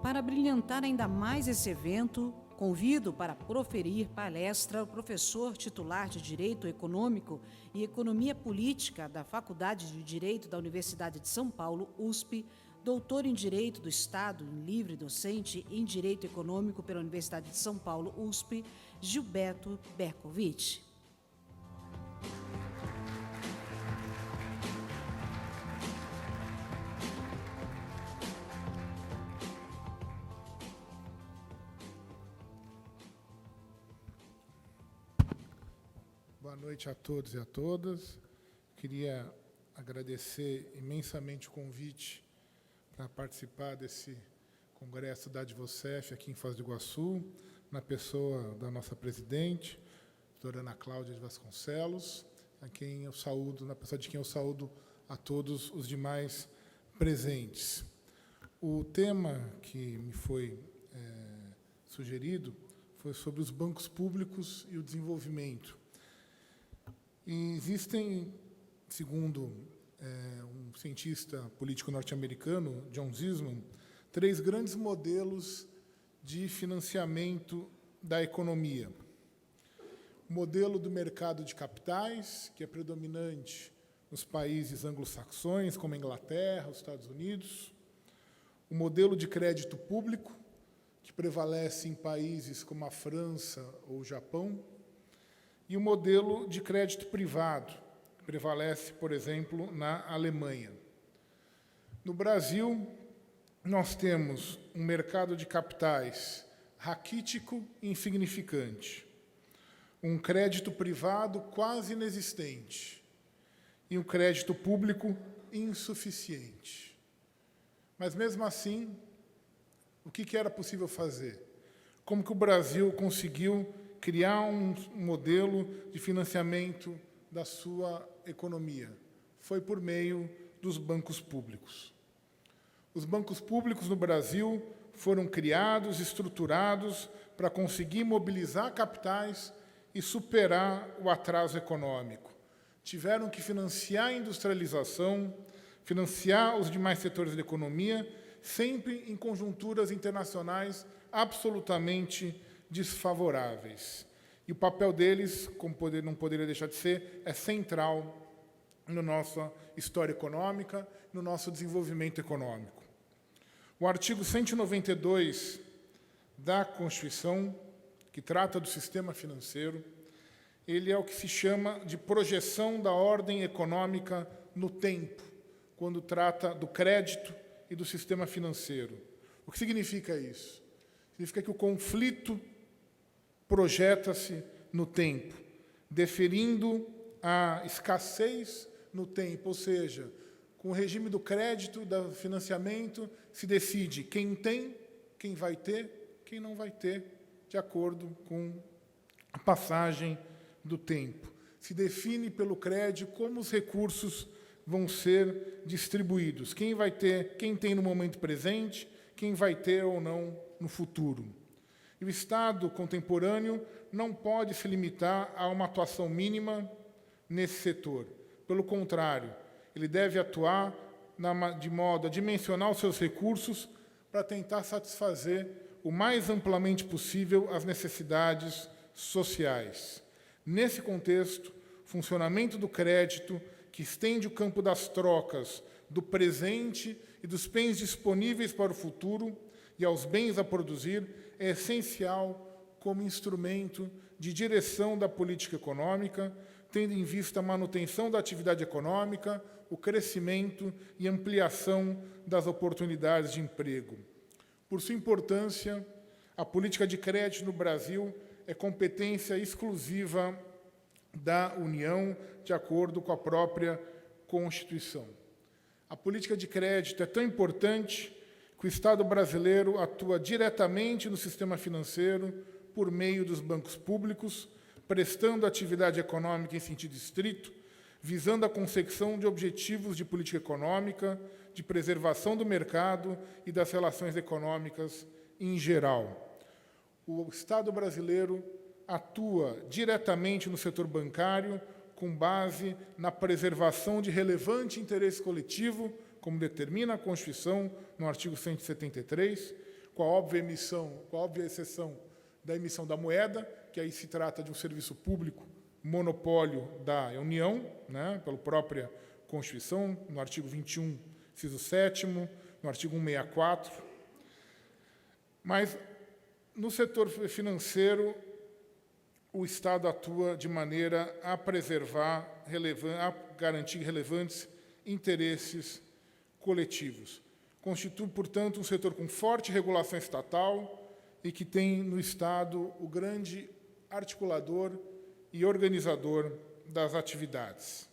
Para brilhantar ainda mais esse evento, convido para proferir palestra o professor titular de Direito Econômico e Economia Política da Faculdade de Direito da Universidade de São Paulo, USP, doutor em Direito do Estado, em livre docente em Direito Econômico pela Universidade de São Paulo, USP, Gilberto Bercovitch. Boa noite a todos e a todas. Queria agradecer imensamente o convite para participar desse congresso da Advocef aqui em Foz do Iguaçu, na pessoa da nossa presidente, doutora Ana Cláudia de Vasconcelos, a quem eu saúdo, na pessoa de quem eu saúdo a todos os demais presentes. O tema que me foi sugerido foi sobre os bancos públicos e o desenvolvimento. E existem, segundo um cientista político norte-americano, John Zisman, 3 grandes modelos de financiamento da economia. O modelo do mercado de capitais, que é predominante nos países anglo-saxões, como a Inglaterra, os Estados Unidos. O modelo de crédito público, que prevalece em países como a França ou o Japão. E o modelo de crédito privado, que prevalece, por exemplo, na Alemanha. No Brasil, nós temos um mercado de capitais raquítico e insignificante, um crédito privado quase inexistente e um crédito público insuficiente. Mas, mesmo assim, o que era possível fazer? Como que o Brasil conseguiu criar um modelo de financiamento da sua economia? Foi por meio dos bancos públicos. Os bancos públicos no Brasil foram criados, estruturados para conseguir mobilizar capitais e superar o atraso econômico. Tiveram que financiar a industrialização, financiar os demais setores da economia, sempre em conjunturas internacionais absolutamente desfavoráveis. E o papel deles, como não poderia deixar de ser, é central na nossa história econômica, no nosso desenvolvimento econômico. O artigo 192 da Constituição, que trata do sistema financeiro, ele é o que se chama de projeção da ordem econômica no tempo, quando trata do crédito e do sistema financeiro. O que significa isso? Significa que o conflito projeta-se no tempo, deferindo a escassez no tempo, ou seja, com o regime do crédito, do financiamento, se decide quem tem, quem vai ter, quem não vai ter, de acordo com a passagem do tempo. Se define pelo crédito como os recursos vão ser distribuídos, quem vai ter, quem tem no momento presente, quem vai ter ou não no futuro. E o Estado contemporâneo não pode se limitar a uma atuação mínima nesse setor. Pelo contrário, ele deve atuar de modo a dimensionar os seus recursos para tentar satisfazer o mais amplamente possível as necessidades sociais. Nesse contexto, o funcionamento do crédito, que estende o campo das trocas do presente e dos bens disponíveis para o futuro e aos bens a produzir, é essencial como instrumento de direção da política econômica, tendo em vista a manutenção da atividade econômica, o crescimento e ampliação das oportunidades de emprego. Por sua importância, a política de crédito no Brasil é competência exclusiva da União, de acordo com a própria Constituição. A política de crédito é tão importante que o Estado brasileiro atua diretamente no sistema financeiro por meio dos bancos públicos, prestando atividade econômica em sentido estrito, visando a consecução de objetivos de política econômica, de preservação do mercado e das relações econômicas em geral. O Estado brasileiro atua diretamente no setor bancário com base na preservação de relevante interesse coletivo, como determina a Constituição, no artigo 173, com a óbvia exceção da emissão da moeda, que aí se trata de um serviço público, monopólio da União, né, pela própria Constituição, no artigo 21, inciso 7º, no artigo 164. Mas, no setor financeiro, o Estado atua de maneira a preservar, a garantir relevantes interesses coletivos. Constitui, portanto, um setor com forte regulação estatal e que tem no Estado o grande articulador e organizador das atividades.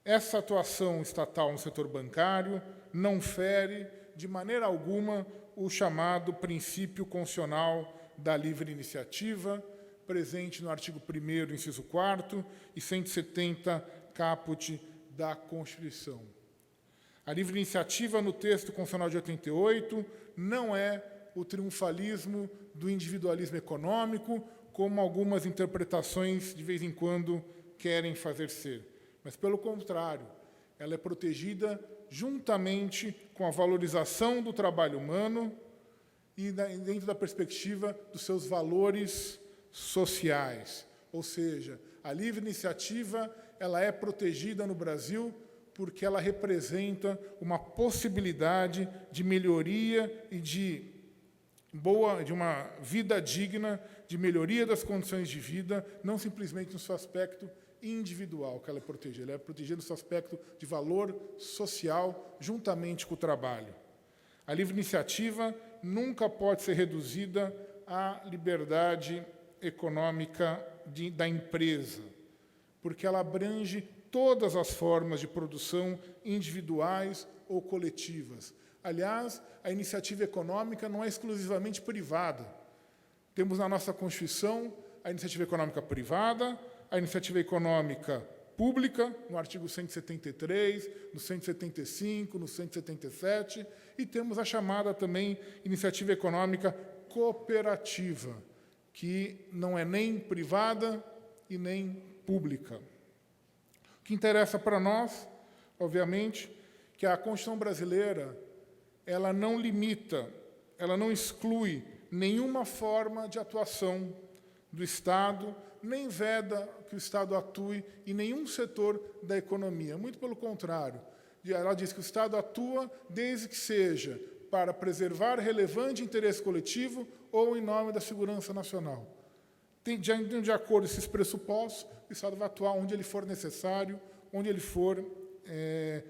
Essa atuação estatal no setor bancário não fere, de maneira alguma, o chamado princípio constitucional da livre iniciativa, presente no artigo 1º, inciso 4º, e 170, caput da Constituição. A livre iniciativa, no texto constitucional de 88, não é o triunfalismo do individualismo econômico, como algumas interpretações, de vez em quando, querem fazer ser. Mas, pelo contrário, ela é protegida juntamente com a valorização do trabalho humano e dentro da perspectiva dos seus valores sociais. Ou seja, a livre iniciativa ela é protegida no Brasil porque ela representa uma possibilidade de melhoria e de uma vida digna, de melhoria das condições de vida, não simplesmente no seu aspecto individual que ela é protegida no seu aspecto de valor social, juntamente com o trabalho. A livre iniciativa nunca pode ser reduzida à liberdade econômica da empresa, porque ela abrange todas as formas de produção individuais ou coletivas. Aliás, a iniciativa econômica não é exclusivamente privada. Temos na nossa Constituição a iniciativa econômica privada, a iniciativa econômica pública, no artigo 173, no 175, no 177, e temos a chamada também iniciativa econômica cooperativa, que não é nem privada e nem pública. O que interessa para nós, obviamente, que a Constituição brasileira ela não limita, ela não exclui nenhuma forma de atuação do Estado, nem veda que o Estado atue em nenhum setor da economia. Muito pelo contrário. Ela diz que o Estado atua desde que seja para preservar relevante interesse coletivo ou em nome da segurança nacional. De acordo com esses pressupostos, o Estado vai atuar onde ele for necessário, onde ele for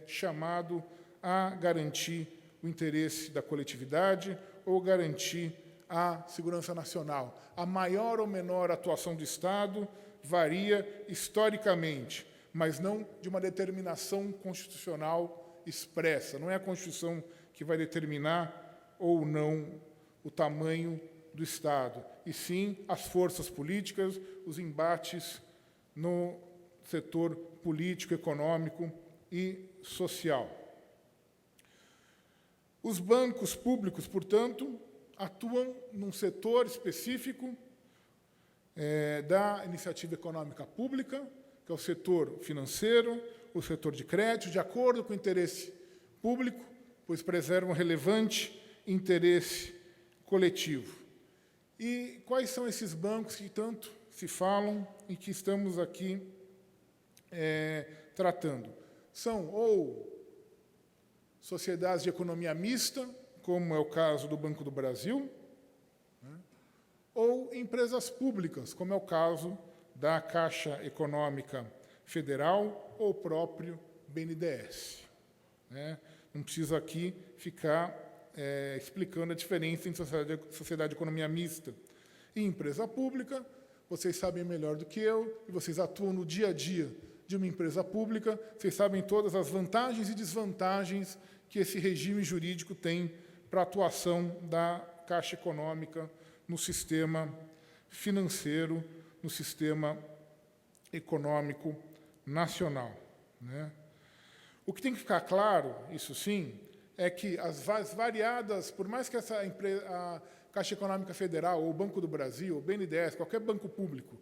chamado a garantir o interesse da coletividade ou garantir a segurança nacional. A maior ou menor atuação do Estado varia historicamente, mas não de uma determinação constitucional expressa. Não é a Constituição que vai determinar ou não o tamanho do Estado, e sim as forças políticas, os embates no setor político, econômico e social. Os bancos públicos, portanto, atuam num setor específico da iniciativa econômica pública, que é o setor financeiro, o setor de crédito, de acordo com o interesse público, pois preservam relevante interesse coletivo. E quais são esses bancos que tanto se falam e que estamos aqui tratando? São ou sociedades de economia mista, como é o caso do Banco do Brasil, ou empresas públicas, como é o caso da Caixa Econômica Federal ou o próprio BNDES. Não preciso aqui ficar explicando a diferença entre sociedade de economia mista e empresa pública. Vocês sabem melhor do que eu, e vocês atuam no dia a dia de uma empresa pública, vocês sabem todas as vantagens e desvantagens que esse regime jurídico tem para a atuação da Caixa Econômica no sistema financeiro, no sistema econômico nacional. O que tem que ficar claro, isso sim, é que as variadas, por mais que a Caixa Econômica Federal, ou o Banco do Brasil, ou o BNDES, qualquer banco público,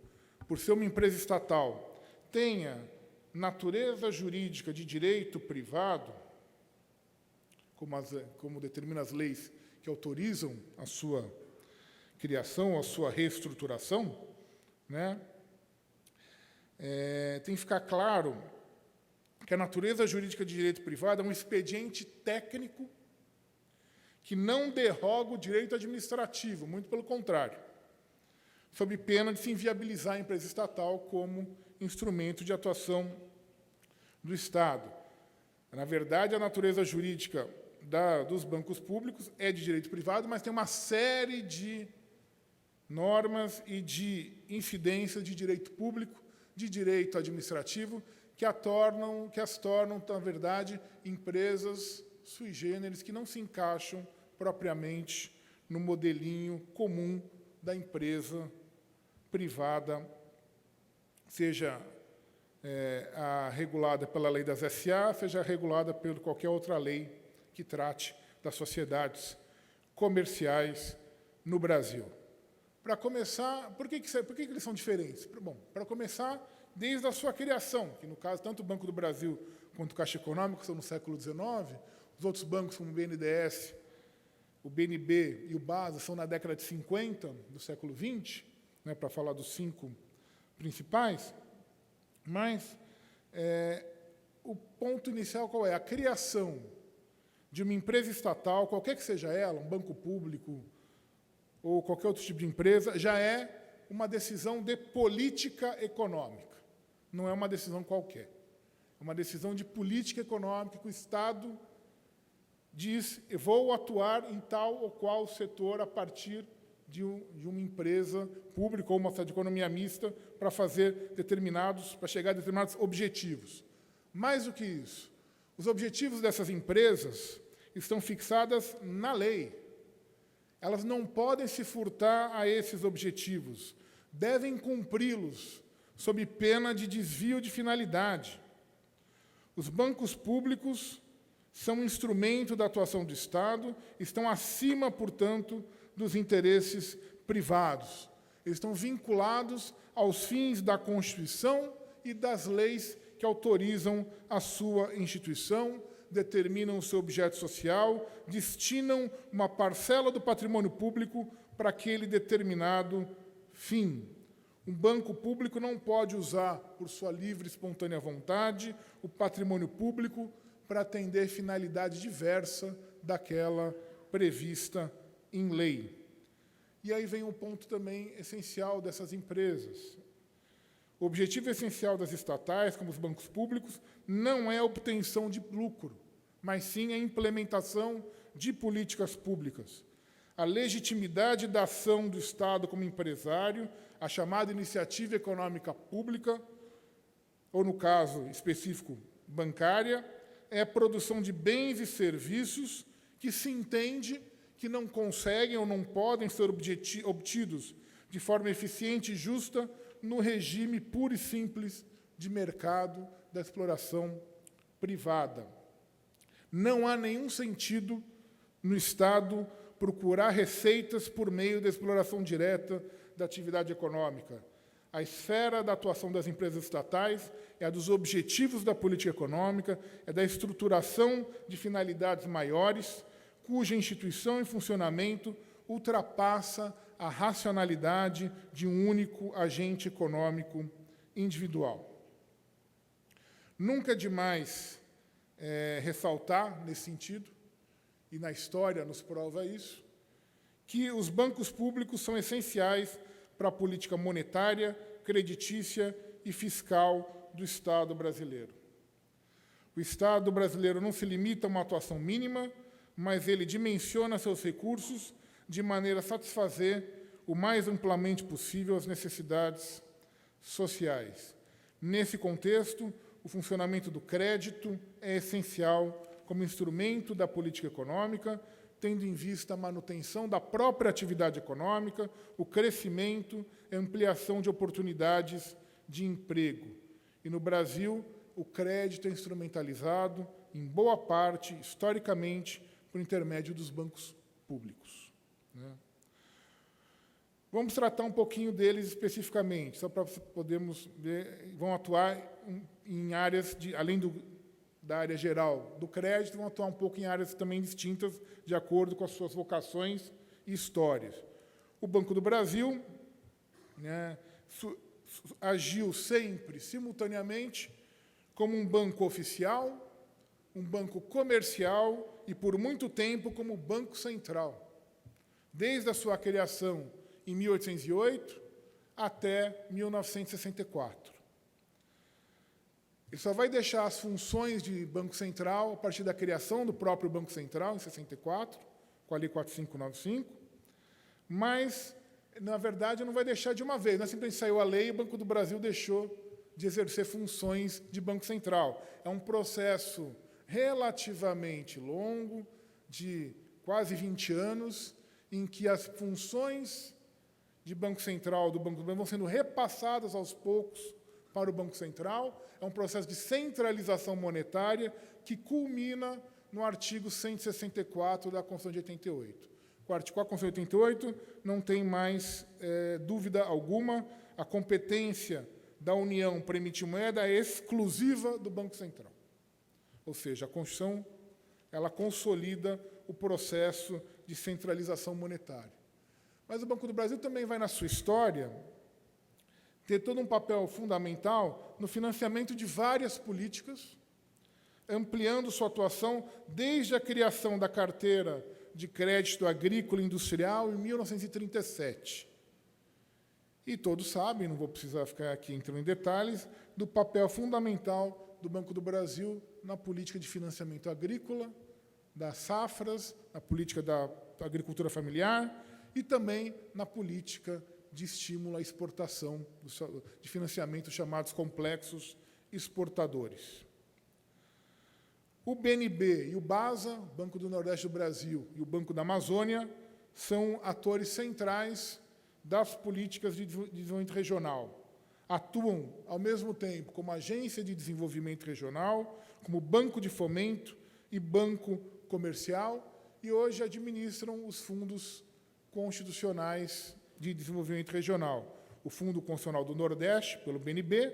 por ser uma empresa estatal, tenha natureza jurídica de direito privado, como determinam as leis que autorizam a sua criação, a sua reestruturação, né, tem que ficar claro que a natureza jurídica de direito privado é um expediente técnico que não derroga o direito administrativo, muito pelo contrário, sob pena de se inviabilizar a empresa estatal como instrumento de atuação do Estado. Na verdade, a natureza jurídica dos bancos públicos é de direito privado, mas tem uma série de normas e de incidências de direito público, de direito administrativo, que as tornam, na verdade, empresas sui generis, que não se encaixam propriamente no modelinho comum da empresa privada, seja a regulada pela lei das SA, seja regulada por qualquer outra lei que trate das sociedades comerciais no Brasil. Para começar, por que eles são diferentes? Bom, para começar, desde a sua criação, que, no caso, tanto o Banco do Brasil quanto o Caixa Econômica são no século XIX, os outros bancos, como o BNDES, o BNB e o BASA, são na década de 50 do século XX, né, para falar dos 5 principais, mas o ponto inicial qual é? A criação de uma empresa estatal, qualquer que seja ela, um banco público ou qualquer outro tipo de empresa, já é uma decisão de política econômica. Não é uma decisão qualquer. É uma decisão de política econômica que o Estado diz: eu vou atuar em tal ou qual setor a partir de uma empresa pública ou uma sociedade de economia mista para chegar a determinados objetivos. Mais do que isso, os objetivos dessas empresas estão fixados na lei. Elas não podem se furtar a esses objetivos, devem cumpri-los, sob pena de desvio de finalidade. Os bancos públicos são instrumento da atuação do Estado, estão acima, portanto, dos interesses privados. Eles estão vinculados aos fins da Constituição e das leis que autorizam a sua instituição, determinam o seu objeto social, destinam uma parcela do patrimônio público para aquele determinado fim. Um banco público não pode usar, por sua livre e espontânea vontade, o patrimônio público para atender finalidade diversa daquela prevista em lei. E aí vem um ponto também essencial dessas empresas. O objetivo essencial das estatais, como os bancos públicos, não é a obtenção de lucro, mas sim a implementação de políticas públicas. A legitimidade da ação do Estado como empresário, a chamada iniciativa econômica pública, ou, no caso específico, bancária, é a produção de bens e serviços que se entende que não conseguem ou não podem ser obtidos de forma eficiente e justa no regime puro e simples de mercado da exploração privada. Não há nenhum sentido no Estado procurar receitas por meio da exploração direta da atividade econômica. A esfera da atuação das empresas estatais é a dos objetivos da política econômica, é da estruturação de finalidades maiores, cuja instituição e funcionamento ultrapassa a racionalidade de um único agente econômico individual. Nunca é demais ressaltar, nesse sentido, e na história nos prova isso, que os bancos públicos são essenciais para a política monetária, creditícia e fiscal do Estado brasileiro. O Estado brasileiro não se limita a uma atuação mínima, mas ele dimensiona seus recursos de maneira a satisfazer o mais amplamente possível as necessidades sociais. Nesse contexto, o funcionamento do crédito é essencial como instrumento da política econômica, tendo em vista a manutenção da própria atividade econômica, o crescimento e ampliação de oportunidades de emprego. E, no Brasil, o crédito é instrumentalizado, em boa parte, historicamente, por intermédio dos bancos públicos. Né? Vamos tratar um pouquinho deles especificamente, só para podermos ver. Vão atuar em áreas, além da área geral do crédito, vão atuar um pouco em áreas também distintas, de acordo com as suas vocações e histórias. O Banco do Brasil, né, agiu sempre, simultaneamente, como um banco oficial, um banco comercial e, por muito tempo, como banco central, desde a sua criação em 1808 até 1964. Ele só vai deixar as funções de Banco Central a partir da criação do próprio Banco Central, em 64, com a Lei 4595, mas, na verdade, não vai deixar de uma vez. Não é simplesmente saiu a lei e o Banco do Brasil deixou de exercer funções de Banco Central. É um processo relativamente longo, de quase 20 anos, em que as funções de Banco Central do Banco do Brasil vão sendo repassadas aos poucos para o Banco Central. É um processo de centralização monetária que culmina no artigo 164 da Constituição de 88. Com a Constituição de 88, não tem mais dúvida alguma, a competência da União para emitir moeda é exclusiva do Banco Central. Ou seja, a Constituição ela consolida o processo de centralização monetária. Mas o Banco do Brasil também vai, na sua história, ter todo um papel fundamental no financiamento de várias políticas, ampliando sua atuação desde a criação da carteira de crédito agrícola e industrial em 1937. E todos sabem, não vou precisar ficar aqui entrando em detalhes, do papel fundamental do Banco do Brasil na política de financiamento agrícola, das safras, na política da agricultura familiar e também na política de estímulo à exportação, de financiamento chamados complexos exportadores. O BNB e o BASA, Banco do Nordeste do Brasil, e o Banco da Amazônia, são atores centrais das políticas de desenvolvimento regional. Atuam, ao mesmo tempo, como agência de desenvolvimento regional, como banco de fomento e banco comercial, e hoje administram os fundos constitucionais de desenvolvimento regional. O Fundo Constitucional do Nordeste, pelo BNB,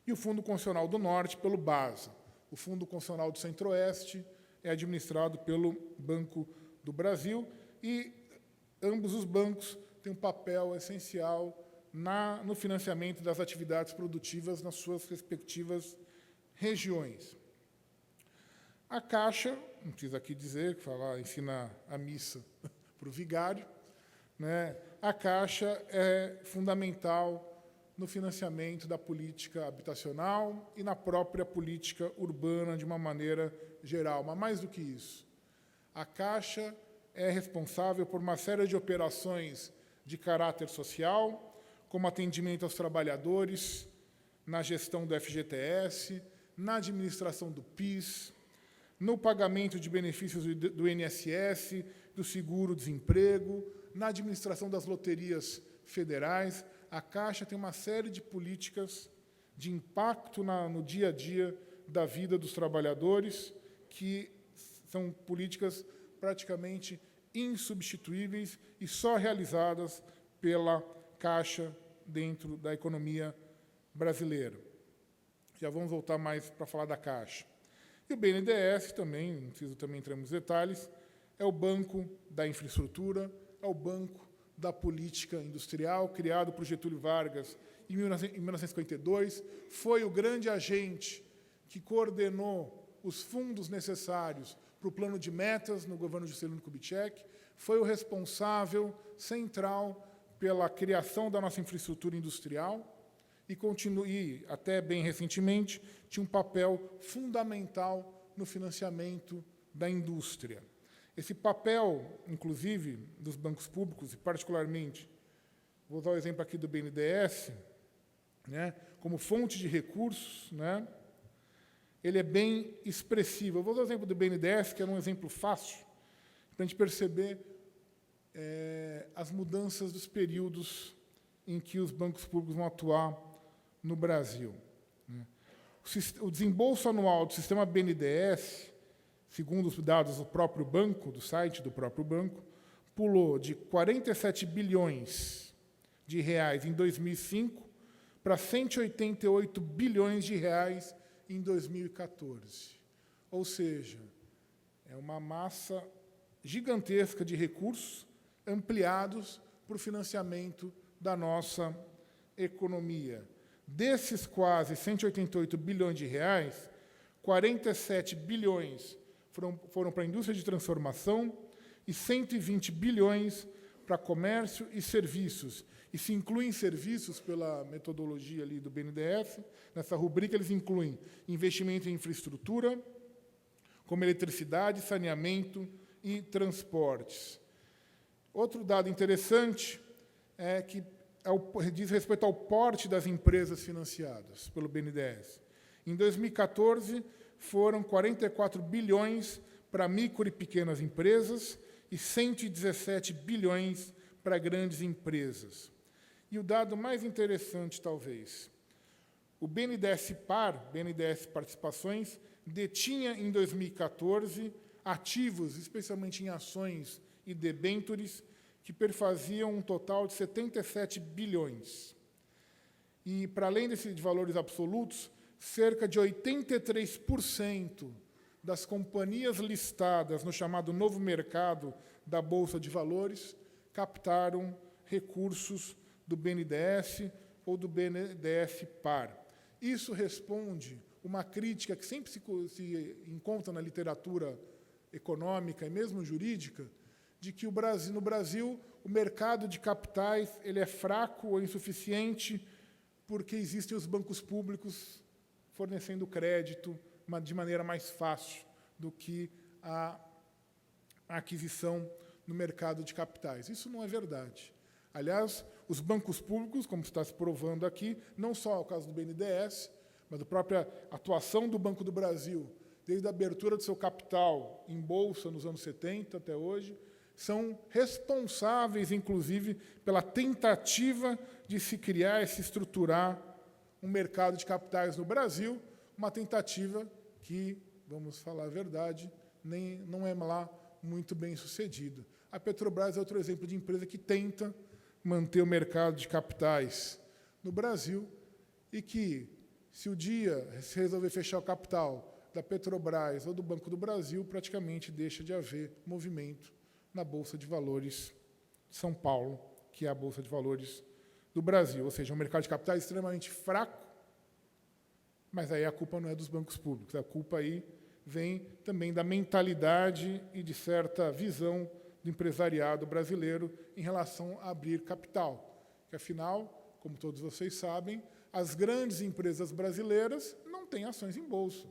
e o Fundo Constitucional do Norte, pelo BASA. O Fundo Constitucional do Centro-Oeste é administrado pelo Banco do Brasil, e ambos os bancos têm um papel essencial no financiamento das atividades produtivas nas suas respectivas regiões. A Caixa, não preciso aqui dizer, ensinar a missa para o vigário, né? A Caixa é fundamental no financiamento da política habitacional e na própria política urbana de uma maneira geral. Mas, mais do que isso, a Caixa é responsável por uma série de operações de caráter social, como atendimento aos trabalhadores, na gestão do FGTS, na administração do PIS, no pagamento de benefícios do INSS, do seguro-desemprego, na administração das loterias federais. A Caixa tem uma série de políticas de impacto no dia a dia da vida dos trabalhadores, que são políticas praticamente insubstituíveis e só realizadas pela Caixa dentro da economia brasileira. Já vamos voltar mais para falar da Caixa. E o BNDES também, não preciso também entrar nos detalhes, é o banco da infraestrutura, é o banco da política industrial, criado por Getúlio Vargas em 1952, foi o grande agente que coordenou os fundos necessários para o plano de metas no governo Juscelino Kubitschek, foi o responsável central pela criação da nossa infraestrutura industrial e, até bem recentemente, tinha um papel fundamental no financiamento da indústria. Esse papel, inclusive, dos bancos públicos, e particularmente, vou usar o exemplo aqui do BNDES, né, como fonte de recursos, né, ele é bem expressivo. Eu vou usar o exemplo do BNDES, que é um exemplo fácil, para a gente perceber as mudanças dos períodos em que os bancos públicos vão atuar no Brasil. O desembolso anual do sistema BNDES, segundo os dados do próprio banco, do site do próprio banco, pulou de 47 bilhões de reais em 2005 para 188 bilhões de reais em 2014. Ou seja, é uma massa gigantesca de recursos ampliados para o financiamento da nossa economia. Desses quase 188 bilhões de reais, 47 bilhões foram para a indústria de transformação e 120 bilhões para comércio e serviços. E se incluem serviços pela metodologia ali do BNDES, nessa rubrica eles incluem investimento em infraestrutura, como eletricidade, saneamento e transportes. Outro dado interessante é que diz respeito ao porte das empresas financiadas pelo BNDES. Em 2014, foram 44 bilhões para micro e pequenas empresas e 117 bilhões para grandes empresas. E o dado mais interessante, talvez, o BNDES Par, BNDES Participações, detinha em 2014 ativos, especialmente em ações e debêntures, que perfaziam um total de 77 bilhões. E, para além de valores absolutos, cerca de 83% das companhias listadas no chamado novo mercado da Bolsa de Valores captaram recursos do BNDES ou do BNDES Par. Isso responde uma crítica que sempre se encontra na literatura econômica e mesmo jurídica, de que no Brasil o mercado de capitais ele é fraco ou insuficiente porque existem os bancos públicos fornecendo crédito de maneira mais fácil do que a aquisição no mercado de capitais. Isso não é verdade. Aliás, os bancos públicos, como está se provando aqui, não só o caso do BNDES, mas a própria atuação do Banco do Brasil, desde a abertura do seu capital em bolsa nos anos 70 até hoje, são responsáveis, inclusive, pela tentativa de se criar e se estruturar um mercado de capitais no Brasil, uma tentativa que, vamos falar a verdade, não é lá muito bem sucedida. A Petrobras é outro exemplo de empresa que tenta manter o mercado de capitais no Brasil e que, se o dia se resolver fechar o capital da Petrobras ou do Banco do Brasil, praticamente deixa de haver movimento na Bolsa de Valores de São Paulo, que é a Bolsa de Valores do Brasil. Ou seja, um mercado de capitais extremamente fraco, mas aí a culpa não é dos bancos públicos, a culpa aí vem também da mentalidade e de certa visão do empresariado brasileiro em relação a abrir capital. Que, afinal, como todos vocês sabem, as grandes empresas brasileiras não têm ações em bolsa.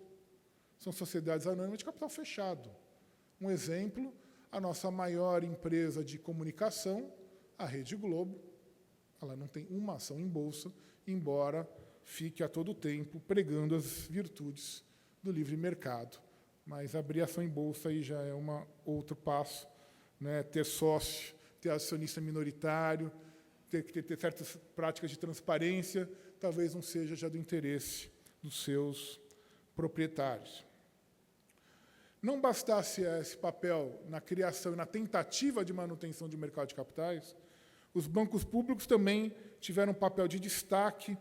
São sociedades anônimas de capital fechado. Um exemplo, a nossa maior empresa de comunicação, a Rede Globo, ela não tem uma ação em bolsa, embora fique a todo tempo pregando as virtudes do livre mercado. Mas abrir ação em bolsa aí já é outro passo, né? Ter sócio, ter acionista minoritário, ter certas práticas de transparência, talvez não seja já do interesse dos seus proprietários. Não bastasse esse papel na criação e na tentativa de manutenção de mercado de capitais, os bancos públicos também tiveram um papel de destaque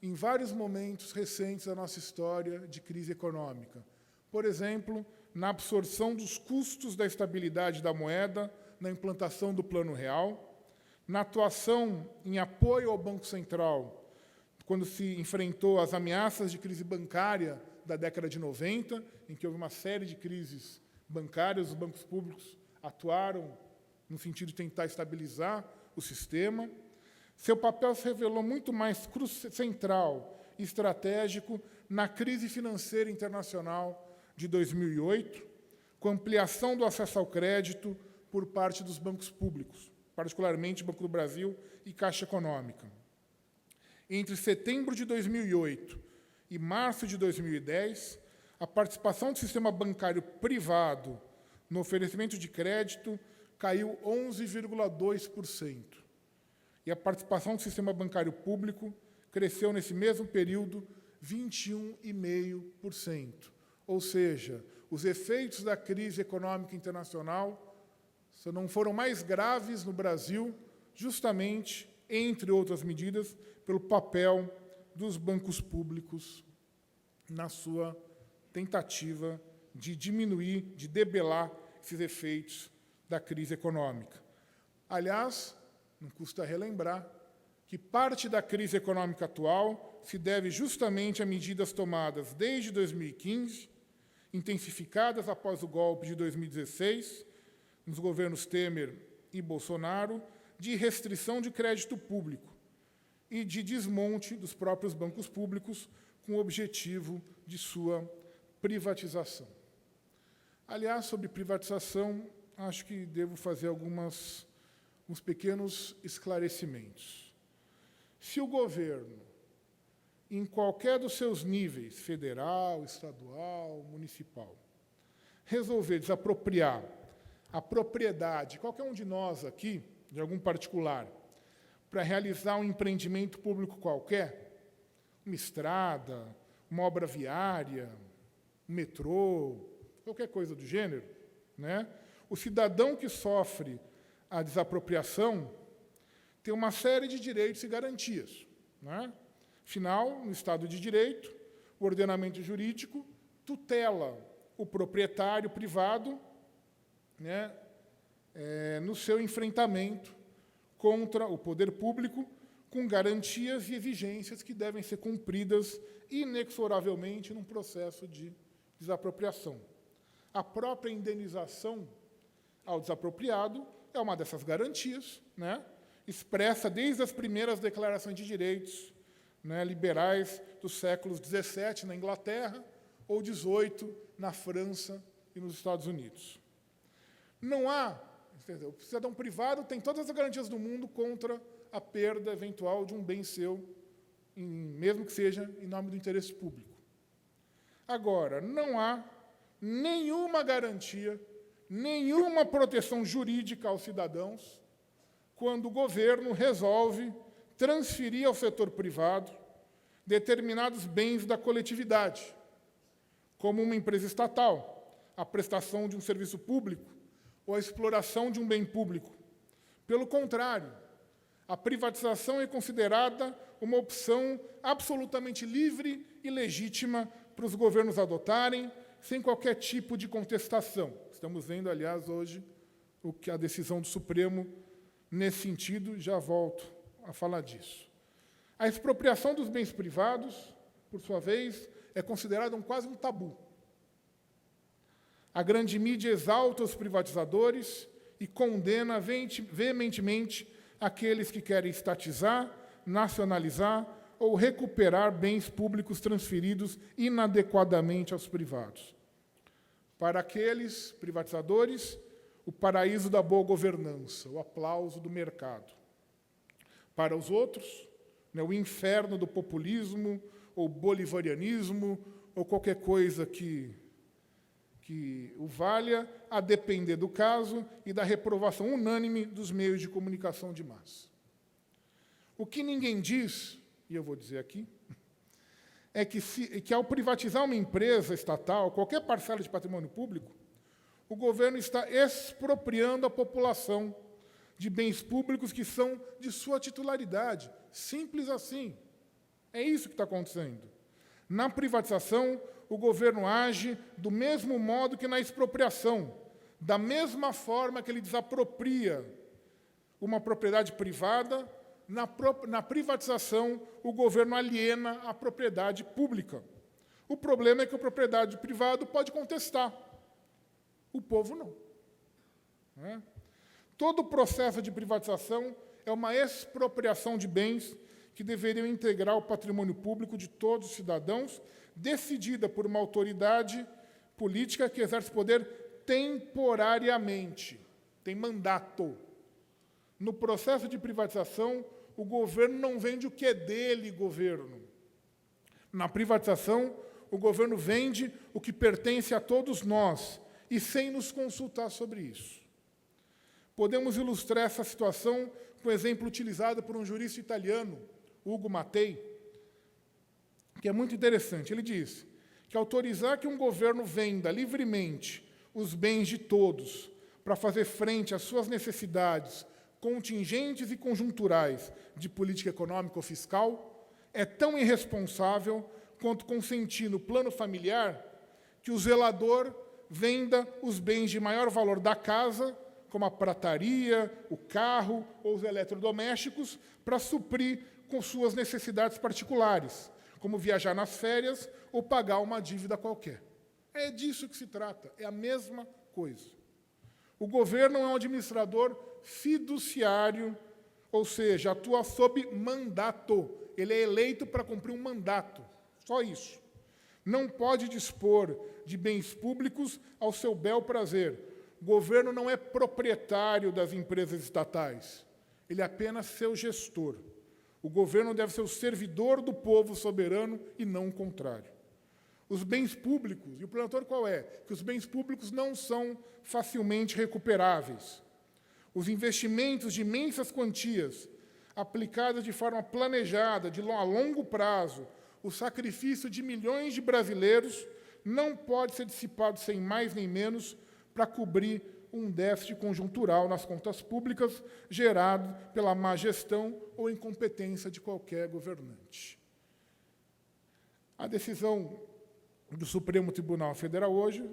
em vários momentos recentes da nossa história de crise econômica. Por exemplo, na absorção dos custos da estabilidade da moeda, na implantação do Plano Real, na atuação em apoio ao Banco Central, quando se enfrentou as ameaças de crise bancária da década de 90, em que houve uma série de crises bancárias, os bancos públicos atuaram no sentido de tentar estabilizar o sistema. Seu papel se revelou muito mais central e estratégico na crise financeira internacional de 2008, com ampliação do acesso ao crédito por parte dos bancos públicos, particularmente Banco do Brasil e Caixa Econômica. Entre setembro de 2008 e março de 2010, a participação do sistema bancário privado no oferecimento de crédito caiu 11,2%. E a participação do sistema bancário público cresceu, nesse mesmo período, 21,5%. Ou seja, os efeitos da crise econômica internacional só não foram mais graves no Brasil, justamente, entre outras medidas, pelo papel dos bancos públicos na sua tentativa de diminuir, de debelar esses efeitos da crise econômica. Aliás, não custa relembrar que parte da crise econômica atual se deve justamente a medidas tomadas desde 2015, intensificadas após o golpe de 2016, nos governos Temer e Bolsonaro, de restrição de crédito público e de desmonte dos próprios bancos públicos com o objetivo de sua privatização. Aliás, sobre privatização, acho que devo fazer uns pequenos esclarecimentos. Se o governo, em qualquer dos seus níveis, federal, estadual, municipal, resolver desapropriar a propriedade, qualquer um de nós aqui, de algum particular, para realizar um empreendimento público qualquer, uma estrada, uma obra viária, um metrô, qualquer coisa do gênero, né? O cidadão que sofre a desapropriação tem uma série de direitos e garantias, né? Afinal, no Estado de Direito, o ordenamento jurídico tutela o proprietário privado, né, no seu enfrentamento contra o poder público, com garantias e exigências que devem ser cumpridas inexoravelmente num processo de desapropriação. A própria indenização ao desapropriado é uma dessas garantias, né, expressa desde as primeiras declarações de direitos, né, liberais dos séculos XVII na Inglaterra ou XVIII na França e nos Estados Unidos. Não há, o cidadão privado tem todas as garantias do mundo contra a perda eventual de um bem seu, mesmo que seja em nome do interesse público. Agora, não há nenhuma garantia, nenhuma proteção jurídica aos cidadãos quando o governo resolve transferir ao setor privado determinados bens da coletividade, como uma empresa estatal, a prestação de um serviço público ou a exploração de um bem público. Pelo contrário, a privatização é considerada uma opção absolutamente livre e legítima para os governos adotarem, sem qualquer tipo de contestação. Estamos vendo, aliás, hoje, a decisão do Supremo nesse sentido, já volto a falar disso. A expropriação dos bens privados, por sua vez, é considerada quase um tabu. A grande mídia exalta os privatizadores e condena veementemente aqueles que querem estatizar, nacionalizar ou recuperar bens públicos transferidos inadequadamente aos privados. Para aqueles privatizadores, o paraíso da boa governança, o aplauso do mercado. Para os outros, o inferno do populismo, ou bolivarianismo, ou qualquer coisa que o valha, a depender do caso e da reprovação unânime dos meios de comunicação de massa. O que ninguém diz, e eu vou dizer aqui, é que ao privatizar uma empresa estatal, qualquer parcela de patrimônio público, o governo está expropriando a população de bens públicos que são de sua titularidade. Simples assim. É isso que está acontecendo. Na privatização, o governo age do mesmo modo que na expropriação, da mesma forma que ele desapropria uma propriedade privada, na privatização, o governo aliena a propriedade pública. O problema é que a propriedade privada pode contestar. O povo não. Todo o processo de privatização é uma expropriação de bens que deveriam integrar o patrimônio público de todos os cidadãos, decidida por uma autoridade política que exerce poder temporariamente, tem mandato. No processo de privatização, o governo não vende o que é dele, governo. Na privatização, o governo vende o que pertence a todos nós, e sem nos consultar sobre isso. Podemos ilustrar essa situação com o exemplo utilizado por um jurista italiano, Ugo Mattei, que é muito interessante. Ele diz que autorizar que um governo venda livremente os bens de todos para fazer frente às suas necessidades contingentes e conjunturais de política econômica ou fiscal é tão irresponsável quanto consentir no plano familiar que o zelador venda os bens de maior valor da casa, como a prataria, o carro ou os eletrodomésticos, para suprir com suas necessidades particulares, como viajar nas férias ou pagar uma dívida qualquer. É disso que se trata, é a mesma coisa. O governo é um administrador fiduciário, ou seja, atua sob mandato. Ele é eleito para cumprir um mandato, só isso. Não pode dispor de bens públicos ao seu bel prazer. O governo não é proprietário das empresas estatais, ele é apenas seu gestor. O governo deve ser o servidor do povo soberano e não o contrário. Os bens públicos, e o problema todo qual é? Que os bens públicos não são facilmente recuperáveis. Os investimentos de imensas quantias, aplicados de forma planejada, a longo prazo, o sacrifício de milhões de brasileiros, não pode ser dissipado sem mais nem menos para cobrir um déficit conjuntural nas contas públicas gerado pela má gestão ou incompetência de qualquer governante. A decisão do Supremo Tribunal Federal hoje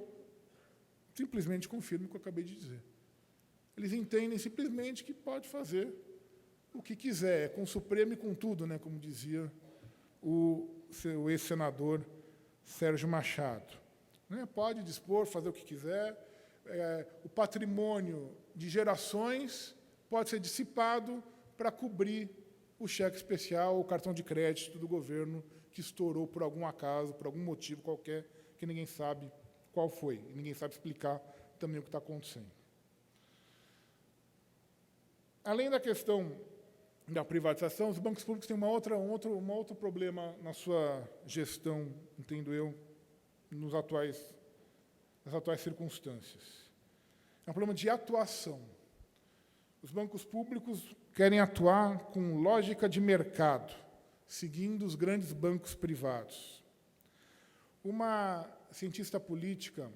simplesmente confirma o que eu acabei de dizer. Eles entendem simplesmente que pode fazer o que quiser, com o Supremo e com tudo, né, como dizia o seu ex-senador Sérgio Machado. Pode dispor, fazer o que quiser. O patrimônio de gerações pode ser dissipado para cobrir o cheque especial, o cartão de crédito do governo que estourou por algum acaso, por algum motivo qualquer, que ninguém sabe qual foi, e ninguém sabe explicar também o que está acontecendo. Além da questão da privatização, os bancos públicos têm um outro problema na sua gestão, entendo eu, nas atuais circunstâncias. É um problema de atuação. Os bancos públicos querem atuar com lógica de mercado, seguindo os grandes bancos privados. Uma cientista política,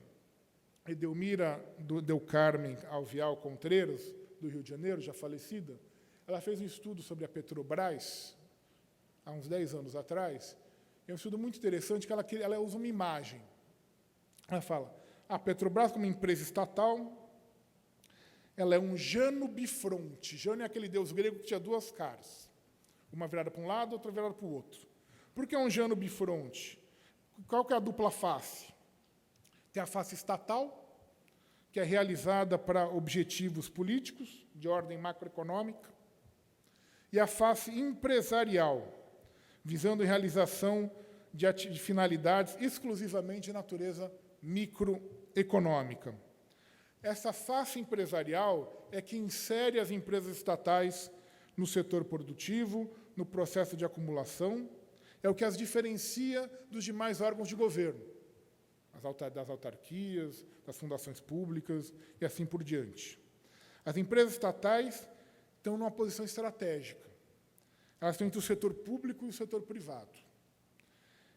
Edelmira Del Carmen Alvial Contreras, do Rio de Janeiro, já falecida, ela fez um estudo sobre a Petrobras, há uns 10 anos atrás. É um estudo muito interessante, que ela usa uma imagem. Ela fala, a Petrobras, como empresa estatal, ela é um Jano bifronte. Jano é aquele deus grego que tinha duas caras, uma virada para um lado, outra virada para o outro. Por que é um Jano bifronte? Qual que é a dupla face? Tem a face estatal, que é realizada para objetivos políticos, de ordem macroeconômica, e a face empresarial, visando a realização de finalidades exclusivamente de natureza microeconômica. Essa face empresarial é que insere as empresas estatais no setor produtivo, no processo de acumulação, é o que as diferencia dos demais órgãos de governo, das autarquias, das fundações públicas e assim por diante. As empresas estatais estão numa posição estratégica. Elas estão entre o setor público e o setor privado.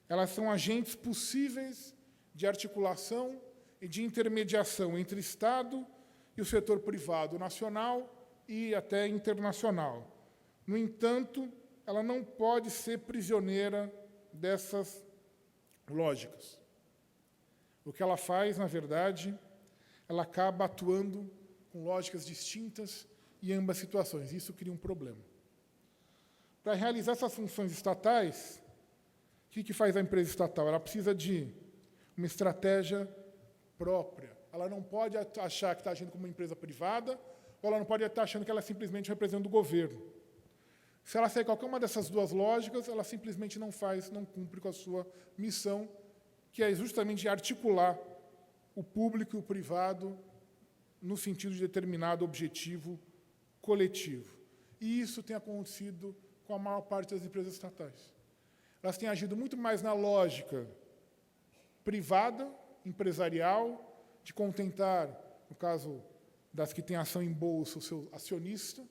Elas são agentes possíveis de articulação e de intermediação entre Estado e o setor privado nacional e até internacional. No entanto, ela não pode ser prisioneira dessas lógicas. O que ela faz, na verdade, ela acaba atuando com lógicas distintas em ambas situações. Isso cria um problema. Para realizar essas funções estatais, o que faz a empresa estatal? Ela precisa de uma estratégia própria. Ela não pode achar que está agindo como uma empresa privada, ou ela não pode estar achando que ela é simplesmente representando o governo. Se ela segue qualquer uma dessas duas lógicas, ela simplesmente não cumpre com a sua missão, que é justamente articular o público e o privado no sentido de determinado objetivo coletivo. E isso tem acontecido com a maior parte das empresas estatais. Elas têm agido muito mais na lógica privada, empresarial, de contentar, no caso das que têm ação em bolsa, o seu acionista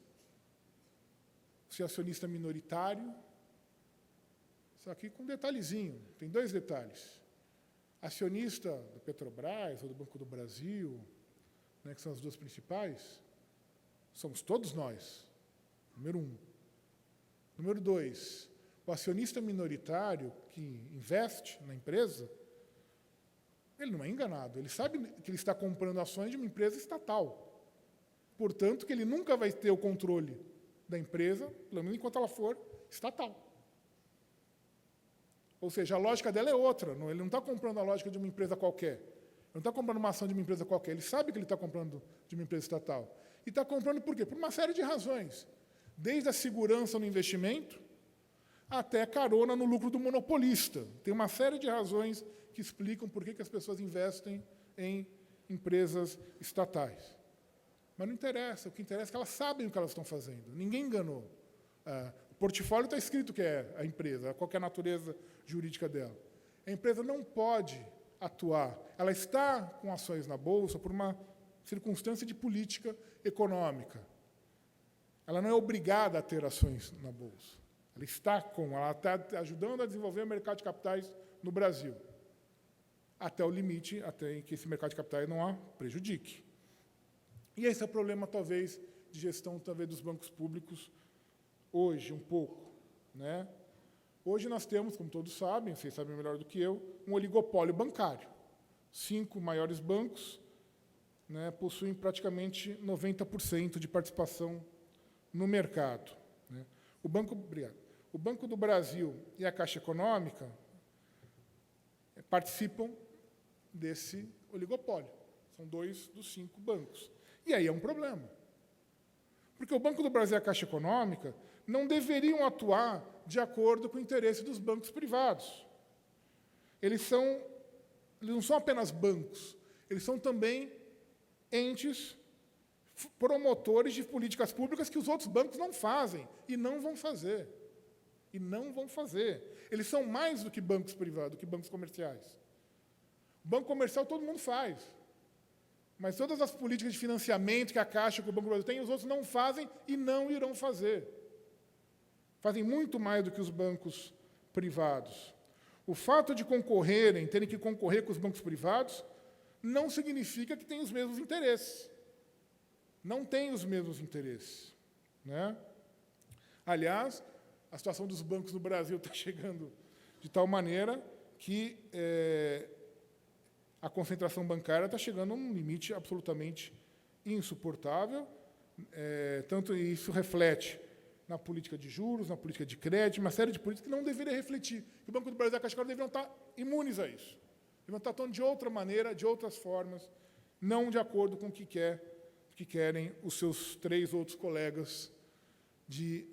minoritário. Isso aqui com um detalhezinho, tem 2 detalhes. Acionista da Petrobras ou do Banco do Brasil, né, que são as 2 principais, somos todos nós, número 1. Número 2, o o acionista minoritário que investe na empresa, ele não é enganado, ele sabe que ele está comprando ações de uma empresa estatal. Portanto, que ele nunca vai ter o controle da empresa, pelo menos enquanto ela for estatal. Ou seja, a lógica dela é outra, ele não está comprando a lógica de uma empresa qualquer. Ele não está comprando uma ação de uma empresa qualquer, ele sabe que ele está comprando de uma empresa estatal. E está comprando por quê? Por uma série de razões. Desde a segurança no investimento, até carona no lucro do monopolista. Tem uma série de razões que explicam por que as pessoas investem em empresas estatais. Mas não interessa, o que interessa é que elas sabem o que elas estão fazendo. Ninguém enganou. O portfólio está escrito que é a empresa, qual que é a natureza jurídica dela. A empresa não pode atuar. Ela está com ações na Bolsa por uma circunstância de política econômica. Ela não é obrigada a ter ações na Bolsa. Ela está ajudando a desenvolver o mercado de capitais no Brasil, até o limite, até que esse mercado de capitais não a prejudique. E esse é o problema, talvez, de gestão talvez dos bancos públicos, hoje, um pouco. Né? Hoje nós temos, como todos sabem, vocês sabem melhor do que eu, um oligopólio bancário. 5 maiores bancos, né, possuem praticamente 90% de participação no mercado. Né? O Banco do Brasil e a Caixa Econômica participam desse oligopólio. São 2 dos 5 bancos. E aí é um problema. Porque o Banco do Brasil e a Caixa Econômica não deveriam atuar de acordo com o interesse dos bancos privados. Eles não são apenas bancos, eles são também entes promotores de políticas públicas que os outros bancos não fazem e não vão fazer. E não vão fazer. Eles são mais do que bancos privados, do que bancos comerciais. Banco comercial todo mundo faz. Mas todas as políticas de financiamento que a Caixa, que o Banco do Brasil tem, os outros não fazem e não irão fazer. Fazem muito mais do que os bancos privados. O fato de terem que concorrer com os bancos privados, não significa que têm os mesmos interesses. Não têm os mesmos interesses. Né? Aliás, a situação dos bancos no Brasil está chegando de tal maneira que a concentração bancária está chegando a um limite absolutamente insuportável. Tanto isso reflete na política de juros, na política de crédito, uma série de políticas que não deveria refletir. O Banco do Brasil e a Caixa Econômica deveriam estar imunes a isso. Deveriam estar atuando de outra maneira, de outras formas, não de acordo com o que querem os seus 3 outros colegas de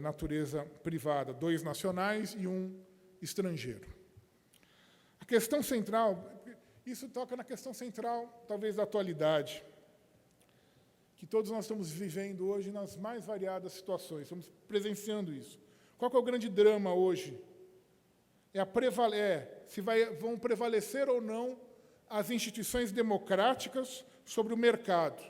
natureza privada, 2 nacionais e 1 estrangeiro. A questão central, isso toca na questão central, talvez, da atualidade, que todos nós estamos vivendo hoje nas mais variadas situações, estamos presenciando isso. Qual que é o grande drama hoje? Se vão prevalecer ou não as instituições democráticas sobre o mercado.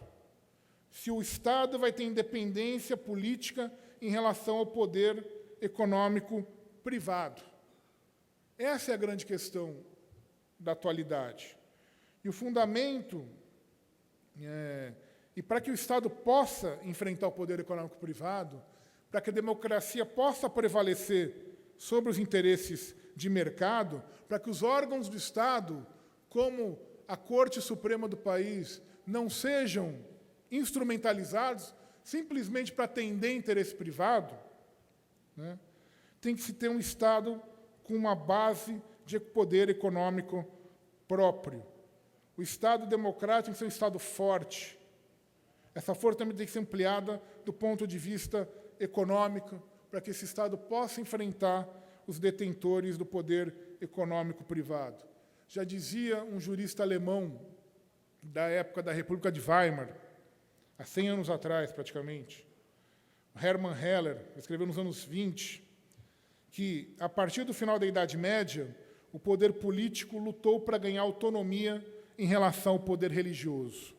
Se o Estado vai ter independência política em relação ao poder econômico privado. Essa é a grande questão da atualidade. E o fundamento, e para que o Estado possa enfrentar o poder econômico privado, para que a democracia possa prevalecer sobre os interesses de mercado, para que os órgãos do Estado, como a Corte Suprema do país, não sejam instrumentalizados simplesmente para atender interesse privado, né, tem que se ter um Estado com uma base de poder econômico próprio. O Estado democrático tem que ser um Estado forte. Essa força também tem que ser ampliada do ponto de vista econômico, para que esse Estado possa enfrentar os detentores do poder econômico privado. Já dizia um jurista alemão da época da República de Weimar, há 100 anos atrás, praticamente, Hermann Heller, escreveu nos anos 20, que, a partir do final da Idade Média, o poder político lutou para ganhar autonomia em relação ao poder religioso.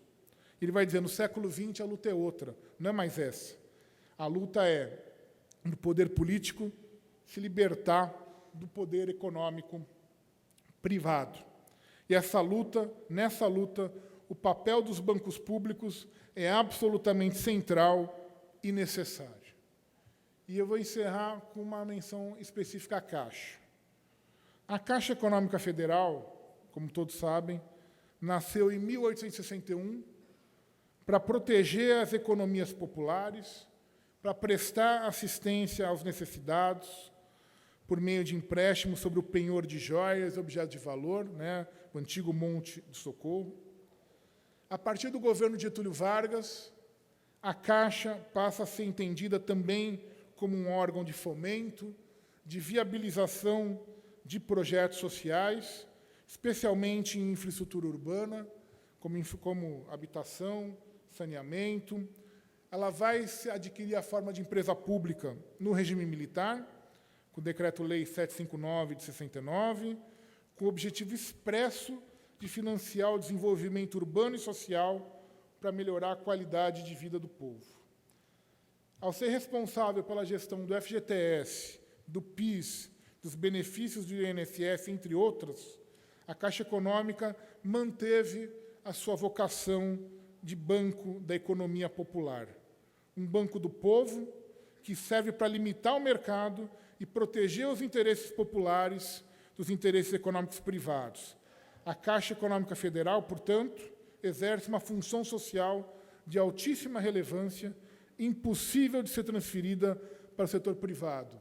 Ele vai dizer, no século XX, a luta é outra, não é mais essa. A luta é do poder político se libertar do poder econômico privado. E nessa luta, o papel dos bancos públicos é absolutamente central e necessário. E eu vou encerrar com uma menção específica à Caixa. A Caixa Econômica Federal, como todos sabem, nasceu em 1861 para proteger as economias populares, para prestar assistência aos necessitados, por meio de empréstimos sobre o penhor de joias e objetos de valor, né, o antigo Monte do Socorro. A partir do governo de Getúlio Vargas, a Caixa passa a ser entendida também como um órgão de fomento, de viabilização de projetos sociais, especialmente em infraestrutura urbana, como habitação, saneamento. Ela vai adquirir a forma de empresa pública no regime militar, com o Decreto-Lei 759 de 69, com o objetivo expresso de financiar o desenvolvimento urbano e social para melhorar a qualidade de vida do povo. Ao ser responsável pela gestão do FGTS, do PIS, dos benefícios do INSS, entre outras, a Caixa Econômica manteve a sua vocação de banco da economia popular. Um banco do povo que serve para limitar o mercado e proteger os interesses populares dos interesses econômicos privados. A Caixa Econômica Federal, portanto, exerce uma função social de altíssima relevância, impossível de ser transferida para o setor privado.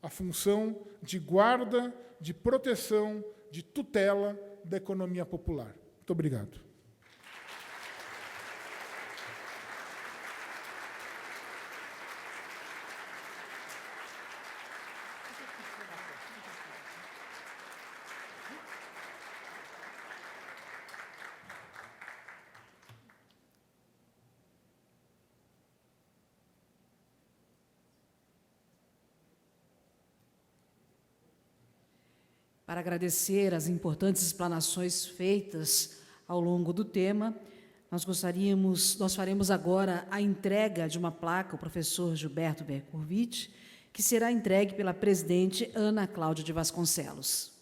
A função de guarda, de proteção, de tutela da economia popular. Muito obrigado. Para agradecer as importantes explanações feitas ao longo do tema, nós faremos agora a entrega de uma placa ao professor Gilberto Bercovitch, que será entregue pela presidente Ana Cláudia de Vasconcelos.